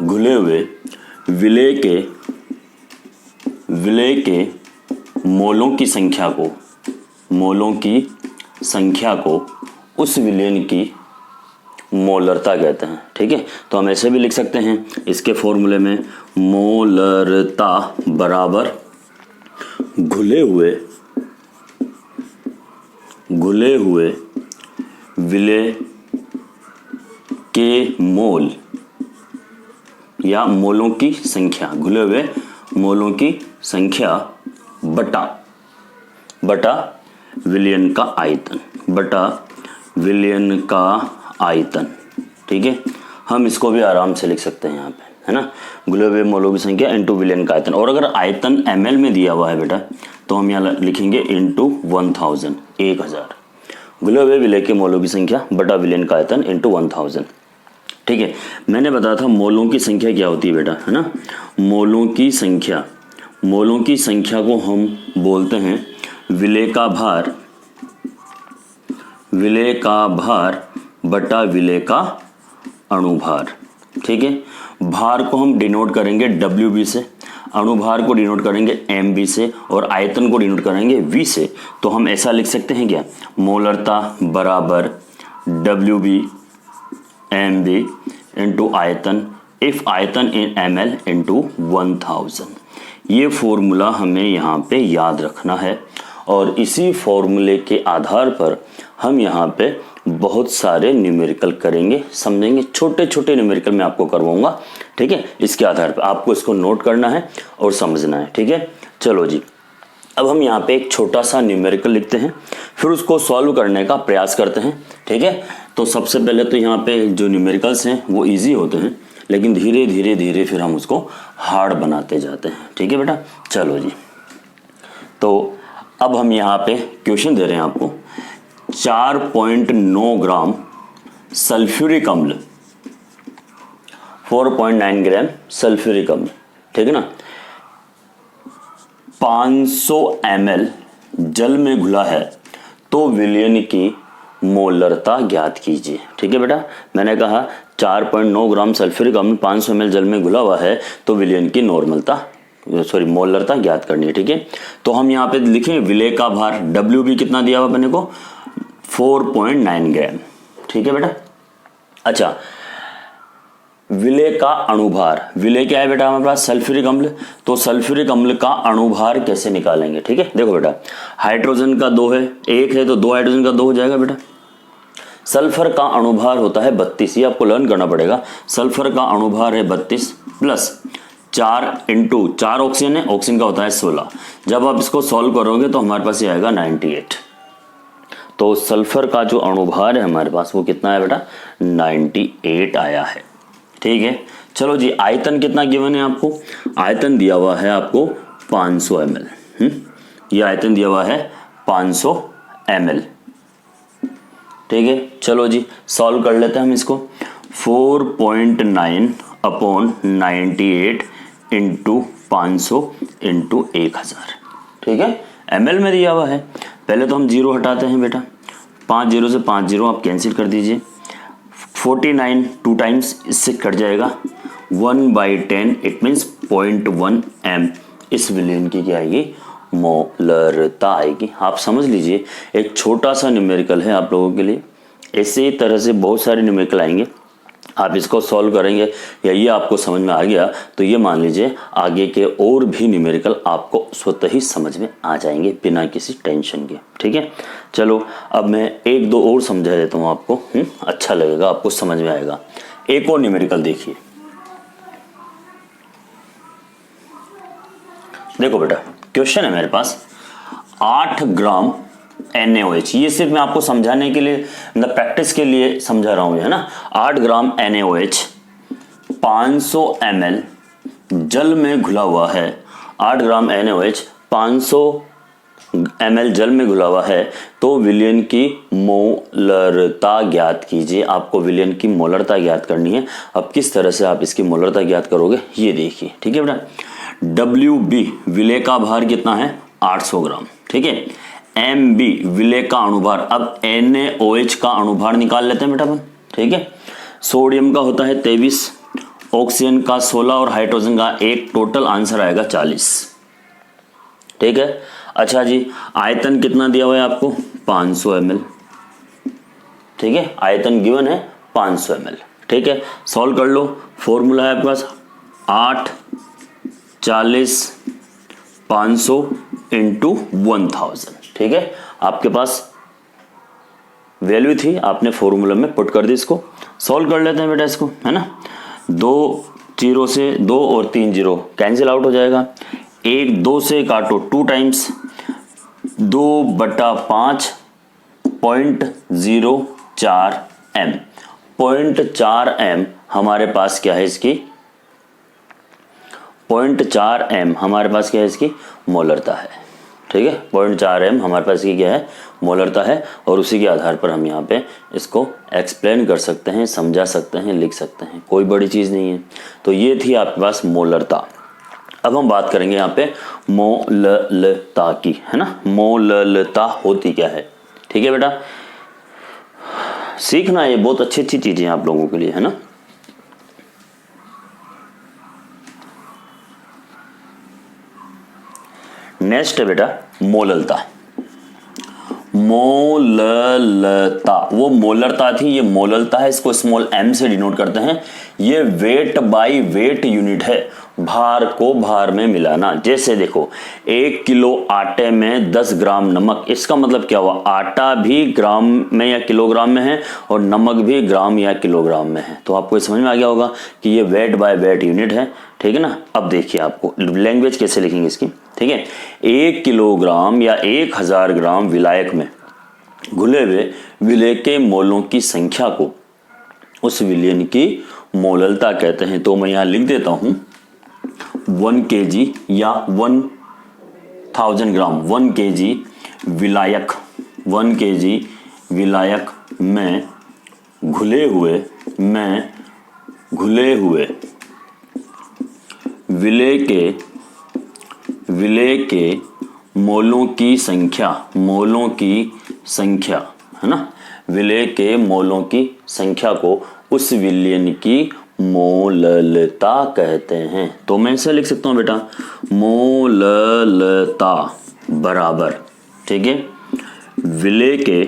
घुले हुए विलेय के मोलों की संख्या को उस विलयन की मोलरता कहते हैं। ठीक है, तो हम ऐसे भी लिख सकते हैं इसके फॉर्मूले में, मोलरता बराबर घुले हुए विलेय के मोल या मोलों की संख्या, घुले हुए मोलों की संख्या बटा विलयन का आयतन। ठीक है, हम इसको भी आराम से लिख सकते हैं यहाँ पे, है ना, घुले हुए मोलों की संख्या इनटू विलयन का आयतन। और अगर आयतन ml में दिया हुआ है बेटा तो हम यहाँ लिखेंगे इनटू 1000, 1000। घुले हुए विलेय के मोलों की संख्या बटा विलयन का आयतन इनटू 1000। ठीक है, मैंने बताया था मोलों की संख्या क्या होती है बेटा, है ना, मोलों की संख्या को हम बोलते हैं विलेय का भार बटा विलेय का अणुभार। ठीक है, भार को हम डिनोट करेंगे WB से, अणुभार को डिनोट करेंगे MB से और आयतन को डिनोट करेंगे V से। तो हम ऐसा लिख सकते हैं क्या, मोलरता बराबर WB MB इंटू आयतन, इफ आयतन इन ml इंटू 1000। ये फॉर्मूला हमें यहाँ पे याद रखना है और इसी फॉर्मूले के आधार पर हम यहाँ पे बहुत सारे न्यूमेरिकल करेंगे, समझेंगे। छोटे छोटे न्यूमेरिकल मैं आपको करवाऊंगा। ठीक है, इसके आधार पर आपको इसको नोट करना है और समझना है। ठीक है, चलो जी, अब हम यहाँ पे एक छोटा सा न्यूमेरिकल लिखते हैं, फिर उसको सॉल्व करने का प्रयास करते हैं। ठीक है, तो सबसे पहले तो यहाँ पे जो न्यूमेरिकल्स हैं वो इजी होते हैं, लेकिन धीरे धीरे फिर हम उसको हार्ड बनाते जाते हैं। ठीक है बेटा, चलो जी, तो अब हम यहाँ पे क्वेश्चन दे रहे हैं आपको, 4.9 ग्राम सल्फ्यूरिक अम्ल, 4.9 ग्राम सल्फ्यूरिक अम्ल, ठीक है ना, 500 ml जल में घुला है तो विलयन की मोलरता ज्ञात कीजिए। ठीक है बेटा, मैंने कहा 4.9 ग्राम सल्फ्यूरिक अम्ल 500 ml जल में घुला हुआ है तो विलयन की मोलरता ज्ञात करनी है। ठीक है, तो हम यहाँ पे लिखें विलेय का भार, WB कितना दिया हुआ अपने को, 4.9 ग्राम। ठीक है बेटा, अच्छा, विलेय का अणुभार, विलेय क्या है बेटा हमारे पास, सल्फ्यूरिक अम्ल, तो सल्फ्यूरिक अम्ल का अणुभार कैसे निकालेंगे। ठीक है, देखो बेटा, हाइड्रोजन का 2 है, 1 है तो 2 हाइड्रोजन का 2 हो जाएगा बेटा। सल्फर का अणुभार होता है 32, ये आपको लर्न करना पड़ेगा। सल्फर का अणुभार है 32 प्लस 4 इंटू 4 ऑक्सीजन है, ऑक्सीजन का होता है 16। जब आप इसको सॉल्व करोगे तो हमारे पास ये आएगा 98। तो सल्फर का जो अणुभार है हमारे पास वो कितना है बेटा, 98 आया है। ठीक है, चलो जी, आयतन कितना गिवन है आपको, आयतन दिया हुआ है आपको 500 ml। ये आयतन दिया हुआ है 500 ml। ठीक है, चलो जी, सॉल्व कर लेते हैं हम इसको। 4.9 अपॉन 98 इंटू 500 इंटू 1000। ठीक है, ml में दिया हुआ है। पहले तो हम 0 हटाते हैं बेटा, 5 0 से 5 0 आप कैंसिल कर दीजिए। 49 2 टाइम्स इससे कट जाएगा, 1/10 इट मीन्स 0.1 m इस विलयन की क्या आएगी, मोलरता आएगी। आप समझ लीजिए, एक छोटा सा न्यूमेरिकल है आप लोगों के लिए। इसी तरह से बहुत सारे न्यूमेरिकल आएंगे, आप इसको सॉल्व करेंगे या ये आपको समझ में आ गया तो ये मान लीजिए आगे के और भी न्यूमेरिकल आपको स्वतः ही समझ में आ जाएंगे बिना किसी टेंशन के। ठीक है, चलो अब मैं 1-2 और समझा देता हूँ आपको, अच्छा लगेगा, आपको समझ में आएगा। एक और न्यूमेरिकल देखिए, देखो बेटा, क्वेश्चन है मेरे पास 8 ग्राम NaOH। ये सिर्फ मैं आपको समझाने के लिए, मतलब प्रैक्टिस के लिए समझा रहा हूं, है ना। 8 ग्राम NaOH 500 ml जल में घुला हुआ है। 8 ग्राम NaOH 500 ml जल में घुला हुआ है तो विलयन की मोलरता ज्ञात कीजिए। आपको विलयन की मोलरता ज्ञात करनी है। अब किस तरह से आप इसकी मोलरता ज्ञात करोगे ये देखिए। ठीक है बेटा, WB विलय का भार कितना है, 800 ग्राम। ठीक है, MB विलय का अणुभार, अब NaOH का अणुभार निकाल लेते हैं बेटा अपन। ठीक है, सोडियम का होता है 23 ऑक्सीजन का 16 और हाइड्रोजन का 1, टोटल आंसर आएगा 40। ठीक है। अच्छा जी, आयतन कितना दिया हुआ है आपको? 500 ml। ठीक है, आयतन गिवन है 500 ml। ठीक है, सॉल्व कर लो। फॉर्मूला है आपके पास 8, 40, 500 इंटू 1000। ठीक है, आपके पास वैल्यू थी, आपने फॉर्मूला में पुट कर दी। इसको सॉल्व कर लेते हैं बेटा, इसको है ना। 2 0 से 2 और 3 0 कैंसिल आउट हो जाएगा। 1 2 से काटो 2 टाइम्स, 2/5 0.04 m। 0.4 m हमारे पास क्या है इसकी? 0.4 m हमारे पास क्या है इसकी? मोलरता है। ठीक है, 0.4 m हमारे पास की क्या है? मोलरता है। और उसी के आधार पर हम यहाँ पे इसको एक्सप्लेन कर सकते हैं, समझा सकते हैं, लिख सकते हैं, कोई बड़ी चीज़ नहीं है। तो ये थी आपके पास मोलरता। अब हम बात करेंगे यहाँ पे मोललता की, है ना। मोललता होती क्या है? ठीक है बेटा, सीखना ये बहुत अच्छी चीजें हैं आप लोगों के लिए, है ना। नेक्स्ट है बेटा मोललता। मोललता, वो मोलरता थी, ये मोललता है। इसको स्मॉल m से डिनोट करते हैं। ये वेट बाय वेट यूनिट है, भार को भार में मिलाना। जैसे देखो 1 किलो आटे में 10 ग्राम नमक, इसका मतलब क्या हुआ? आटा भी ग्राम में या किलोग्राम में है और नमक भी ग्राम या किलोग्राम में है। तो आपको समझ में आ गया होगा कि ये वेट बाय वेट यूनिट है। ठीक है ना। अब देखिए आपको लैंग्वेज कैसे लिखेंगे इसकी। ठीक है, 1 किलोग्राम या 1000 ग्राम विलायक में घुले हुए विलेय के मोलों की संख्या को उस विलयन की मोललता कहते हैं। तो मैं यहां लिख देता हूं 1 kg या 1000 ग्राम। 1 kg विलायक, 1 kg विलायक में घुले हुए विलेय के मोलों की संख्या, है ना। विलेय के मोलों की संख्या को उस विलयन की मोललता कहते हैं। तो मैं इसे लिख सकता हूं बेटा, मोललता बराबर, ठीक है, विलेय के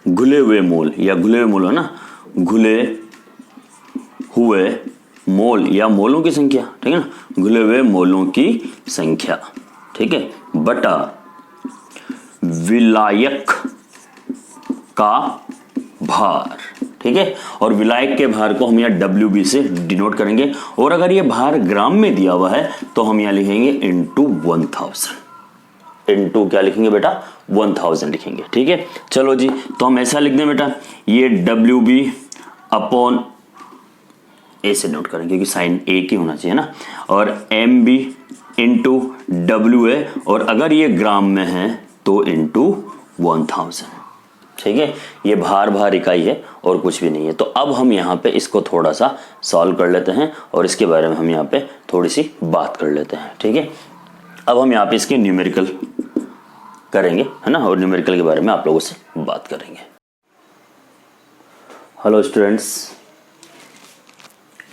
घुले हुए मोल या घुले हुए मोल, है ना, घुले हुए मोल या मोलों की संख्या, ठीक है ना, घुले हुए मोलों की संख्या, ठीक है, बटा विलायक का भार। ठीक है, और विलायक के भार को हम यहाँ WB से डिनोट करेंगे। और अगर ये भार ग्राम में दिया हुआ है तो हम यहाँ लिखेंगे इंटू 1000। इंटू क्या लिखेंगे बेटा? 1000 लिखेंगे। ठीक है, चलो जी, तो हम ऐसा लिख दें बेटा, ये WB अपॉन ए से नोट करेंगे क्योंकि साइन एक ही होना चाहिए ना, और MB इंटू WA, और अगर ये ग्राम में है तो इंटू 1000। ठीक है, ये भार इकाई है और कुछ भी नहीं है। तो अब हम यहाँ पे इसको थोड़ा सा सॉल्व कर लेते हैं और इसके बारे में हम यहाँ पे थोड़ी सी बात कर लेते हैं। ठीक है, अब हम यहाँ पे इसके न्यूमेरिकल करेंगे, है ना, और न्यूमेरिकल के बारे में आप लोगों से बात करेंगे। हेलो स्टूडेंट्स,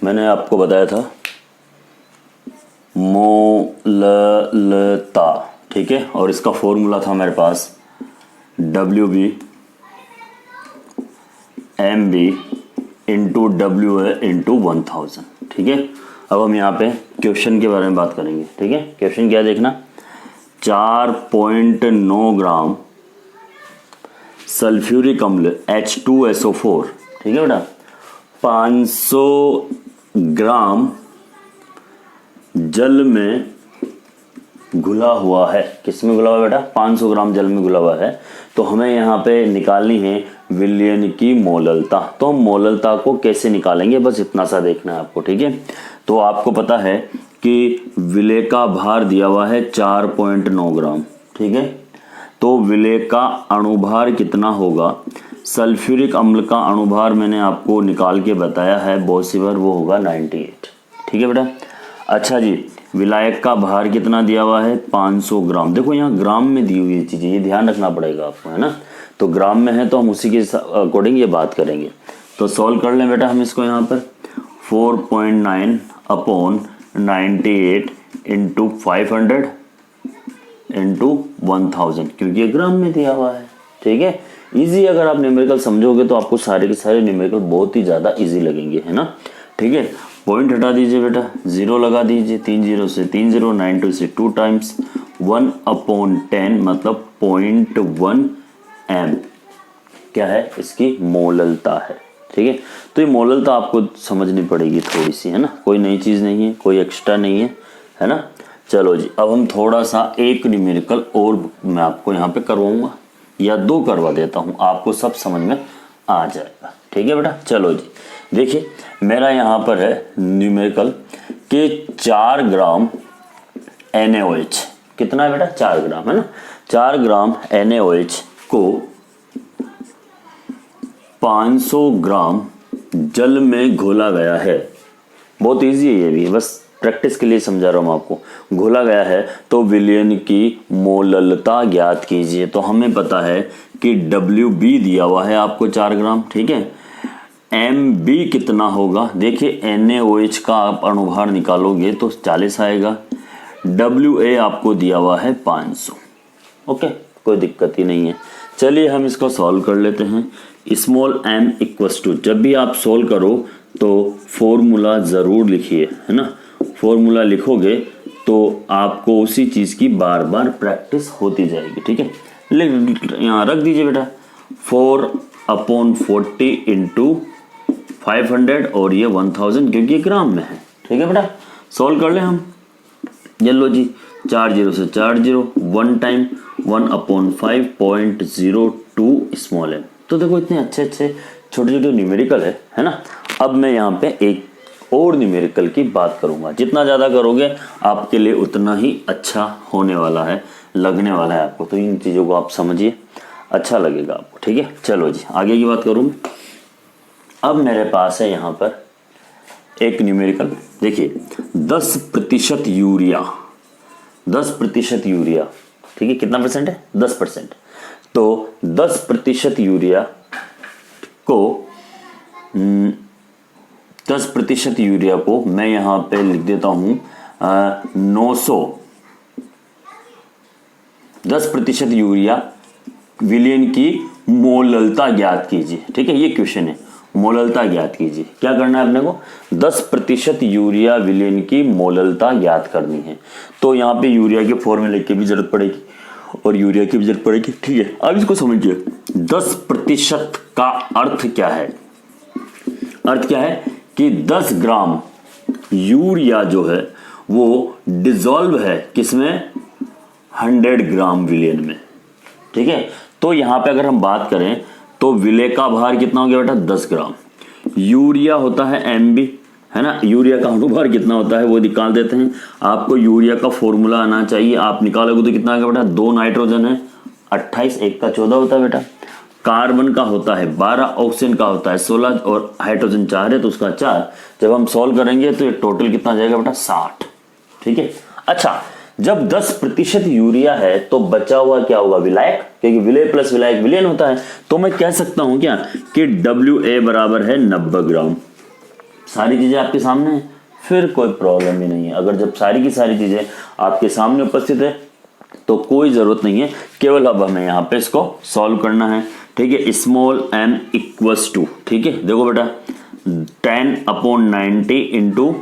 मैंने आपको बताया था मोललता, ठीक है, और इसका फॉर्मूला था मेरे पास WB MB into WA into 1000। ठीक है, अब हम यहाँ पे क्वेश्चन के बारे में बात करेंगे। ठीक है, क्वेश्चन क्या देखना, 4.9 ग्राम सल्फ्यूरिक अम्ल H2SO4, ठीक है बेटा, 500 ग्राम जल में घुला हुआ है। किस में घुला हुआ है बेटा? 500 ग्राम जल में घुला हुआ है। तो हमें यहाँ पे निकालनी है विलयन की मोललता। तो हम मोललता को कैसे निकालेंगे, बस इतना सा देखना है आपको। ठीक है, तो आपको पता है कि विलेय का भार दिया हुआ है 4.9 ग्राम। ठीक है, तो विलेय का अणुभार कितना होगा? सल्फ्यूरिक अम्ल का अणुभार मैंने आपको निकाल के बताया है बहुत सी बार, वो होगा 98। ठीक है बेटा, अच्छा जी, विलायक का भार कितना दिया हुआ है? 500 ग्राम। देखो यहाँ ग्राम में दी हुई चीजें, ये ध्यान रखना पड़ेगा आपको, है ना। तो ग्राम में है तो हम उसी के अकॉर्डिंग ये बात करेंगे। तो सॉल्व कर लें बेटा हम इसको यहाँ पर 4.9 अपॉन 98 इंटू 500 इंटू 1000, क्योंकि ये ग्राम में दिया हुआ है। ठीक है, इजी। अगर आप न्यूमेरिकल समझोगे तो आपको सारे के सारे न्यूमेरिकल बहुत ही ज़्यादा इजी लगेंगे, है ना। ठीक है, पॉइंट हटा दीजिए बेटा, 0 लगा दीजिए, 3 0 से 3 0, 9 2 से 2 टाइम्स 1/10 मतलब 0.1 m क्या है, इसकी मोललता है। ठीक है, तो ये मोललता आपको समझनी पड़ेगी थोड़ी सी, है ना, कोई नई चीज़ नहीं है, कोई एक्स्ट्रा नहीं है ना। चलो जी, अब हम थोड़ा सा एक न्यूमेरिकल और मैं आपको यहाँ पे करवाऊंगा या 2 करवा देता हूँ, आपको सब समझ में आ जाएगा। ठीक है बेटा, चलो जी, देखिए मेरा यहाँ पर है न्यूमेरिकल के 4 ग्राम NaOH, कितना है बेटा, 4 ग्राम, है ना। 4 ग्राम NaOH को 500 ग्राम जल में घोला गया है। बहुत इजी है ये भी, बस प्रैक्टिस के लिए समझा रहा हूँ आपको। घोला गया है तो विलयन की मोललता ज्ञात कीजिए। तो हमें पता है कि WB दिया हुआ है आपको 4 ग्राम। ठीक है, MB कितना होगा, देखिए NaOH का आप अणुभार निकालोगे तो 40 आएगा। WA आपको दिया हुआ है 500। ओके, कोई दिक्कत ही नहीं है। चलिए हम इसको सॉल्व कर लेते हैं। स्मॉल m इक्वस टू, जब भी आप सॉल्व करो तो फॉर्मूला ज़रूर लिखिए, है ना। फॉर्मूला लिखोगे तो आपको उसी चीज़ की बार बार प्रैक्टिस होती जाएगी। ठीक है, यहाँ रख दीजिए बेटा, 4/40 इंटू 500 और ये 1000 क्योंकि ये ग्राम में है। ठीक है बेटा, सॉल्व कर ले हम। ये लो जी, 4 0 से 4 0, 1 टाइम 1/5.02 स्मॉल m। तो देखो इतने अच्छे अच्छे छोटे छोटे न्यूमेरिकल है ना। अब मैं यहाँ पे एक और न्यूमेरिकल की बात करूँगा। जितना ज़्यादा करोगे आपके लिए उतना ही अच्छा होने वाला है, लगने वाला है आपको। तो इन चीज़ों को आप समझिए, अच्छा लगेगा आपको। ठीक है, चलो जी आगे की बात करूँ। अब मेरे पास है यहाँ पर एक न्यूमेरिकल, देखिए 10% यूरिया, 10% यूरिया। ठीक है, कितना परसेंट है, 10%। तो 10% यूरिया को 10% यूरिया को मैं यहाँ पे लिख देता हूँ 900। 10% यूरिया विलयन की मोललता ज्ञात कीजिए। ठीक है, ये क्वेश्चन है, मोललता ज्ञात कीजिए। क्या करना है अपने को, 10% यूरिया विलयन की मोललता ज्ञात करनी है। तो यहाँ पे यूरिया के फॉर्मूले की भी जरूरत पड़ेगी और यूरिया की भी जरूरत पड़ेगी। ठीक है, अब इसको समझिए, 10% का अर्थ क्या है। अर्थ क्या है कि 10 ग्राम यूरिया जो है वो डिसॉल्व है किसमें, 100 ग्राम विलयन में। ठीक है, तो यहां पे अगर हम बात करें तो विलय का भार कितना हो गया बेटा, 10 ग्राम। यूरिया होता है MB, है ना। यूरिया का अणुभार कितना होता है वो निकाल देते हैं। आपको यूरिया का फॉर्मूला आना चाहिए, आप निकालोगे तो कितना आएगा बेटा, 2 नाइट्रोजन है 28, 1 का 14 होता है बेटा। कार्बन का होता है 12, ऑक्सीजन का होता है 16 और हाइड्रोजन 4 है तो उसका 4। जब हम सॉल्व करेंगे तो ये टोटल कितना आ जाएगा बेटा, 60। ठीक है, अच्छा जब 10% यूरिया है तो बचा हुआ क्या होगा, विलायक, क्योंकि विलय प्लस विलायक विलयन होता है। तो मैं कह सकता हूं क्या कि WA बराबर है 90 ग्राम। सारी चीजें आपके सामने है, फिर कोई प्रॉब्लम ही नहीं है। अगर जब सारी की सारी चीजें आपके सामने उपस्थित है तो कोई जरूरत नहीं है, केवल अब हमें यहाँ पे इसको सॉल्व करना है। ठीक है, स्मॉल m इक्वल्स टू, ठीक है देखो बेटा 10/90 इंटू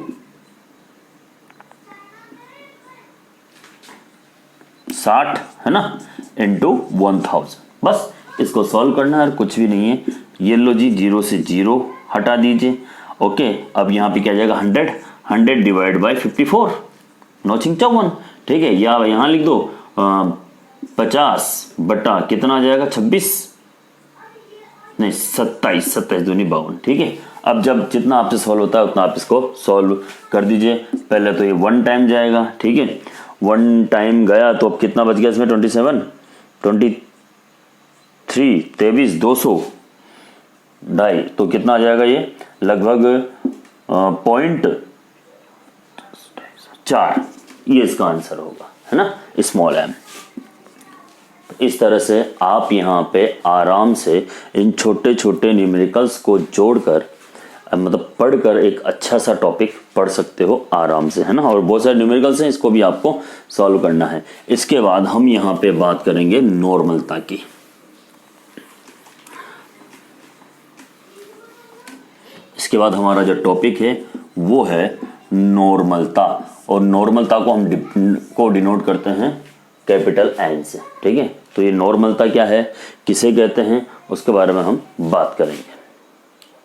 60 है ना, इंटू 1000। बस इसको सॉल्व करना है और कुछ भी नहीं है। ये लो जी, 0 से 0 हटा दीजिए। ओके, अब यहाँ पे क्या जाएगा, 100 डिवाइड बाई 54, 9×54। ठीक है, या यहाँ लिख दो 50 बटा कितना आ जाएगा, 26 नहीं 27, 27×2 52। ठीक है, अब जब जितना आपसे सॉल्व होता है उतना आप इसको सॉल्व कर दीजिए। पहले तो ये 1 टाइम जाएगा। ठीक है, 1 टाइम गया तो अब कितना बच गया इसमें, 27, 23, 23, 200, 2.5, तो कितना आ जाएगा ये लगभग 0.4। ये इसका आंसर होगा, है ना, स्मॉल m। इस तरह से आप यहाँ पे आराम से इन छोटे छोटे न्यूमेरिकल्स को जोड़कर मतलब पढ़कर एक अच्छा सा टॉपिक पढ़ सकते हो आराम से, है ना। और बहुत सारे न्यूमेरिकल्स हैं, इसको भी आपको सॉल्व करना है। इसके बाद हम यहाँ पे बात करेंगे नॉर्मलता की। इसके बाद हमारा जो टॉपिक है वो है नॉर्मलता, और नॉर्मलता को हम डिनोट करते हैं कैपिटल एन से, ठीक है। तो ये नॉर्मलता क्या है, किसे कहते हैं, उसके बारे में हम बात करेंगे।